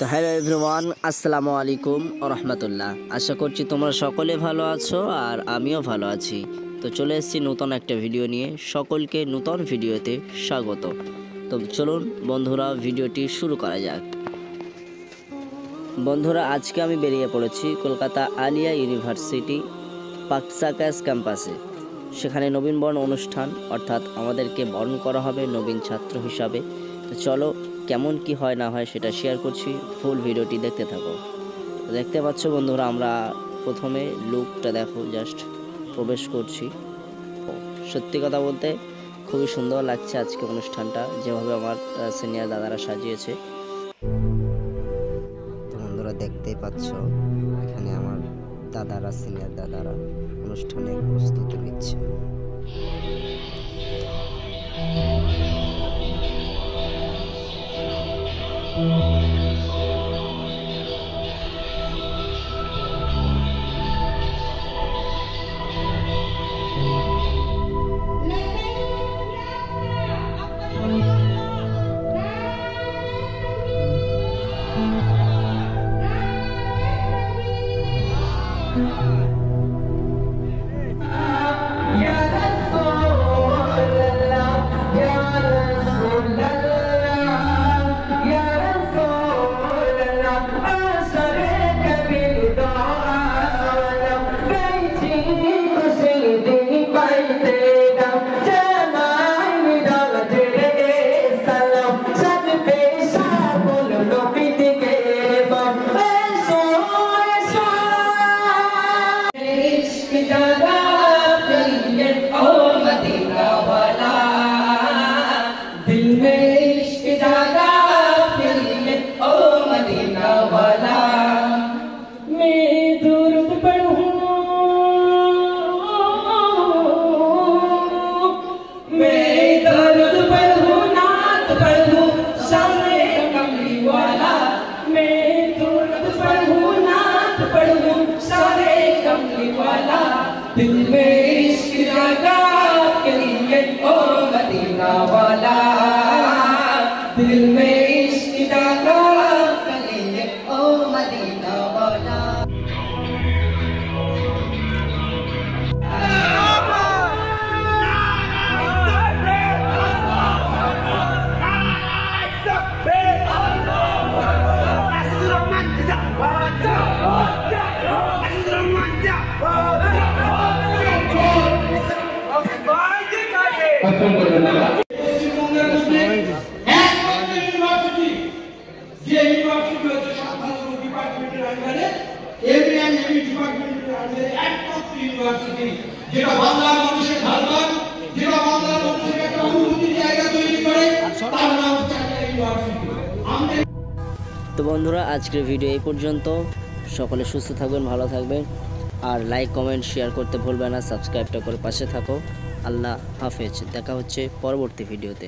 তো hello everyone, আসসালামু আলাইকুম ওয়া রাহমাতুল্লাহ। আশা করছি তোমরা সকলে ভালো আছো আর আমিও ভালো আছি। তো চলে এসেছি নতুন একটা ভিডিও নিয়ে, সকলকে নতুন ভিডিওতে স্বাগত। তো চলুন বন্ধুরা, ভিডিওটি শুরু করা যাক। বন্ধুরা, আজকে আমি বেরিয়ে পড়েছি কলকাতা আলিয়া ইউনিভার্সিটি পাকসাকাস ক্যাম্পাসে। সেখানে নবীন বরণ অনুষ্ঠান, অর্থাৎ আমাদেরকে বরণ করা হবে নবীন ছাত্র হিসাবে। তো চলো কেমন কি হয় না হয় সেটা শেয়ার করছি, ফুল ভিডিওটি দেখতে থাকো। দেখতে পাচ্ছ বন্ধুরা, আমরা প্রথমে লুকটা দেখো, জাস্ট প্রবেশ করছি। সত্যি কথা বলতে খুবই সুন্দর লাগছে আজকে অনুষ্ঠানটা, যেভাবে আমার সিনিয়র দাদারা সাজিয়েছে। তো বন্ধুরা দেখতেই পাচ্ছ, এখানে আমার দাদারা, সিনিয়র দাদারা অনুষ্ঠানের প্রস্তুতি নিচ্ছে। दिल में इश्क जागा के लिए ओ मदीना वाला, दिल में इश्क जागा के लिए ओ मदीना वाला। তো বন্ধুরা, আজকের ভিডিও এই পর্যন্ত। সকলে সুস্থ থাকবেন, ভালো থাকবেন, আর লাইক কমেন্ট শেয়ার করতে ভুলবেন না। সাবস্ক্রাইবটা করে পাশে থাকো। আল্লাহ হাফেজ, দেখা হচ্ছে পরবর্তী ভিডিওতে।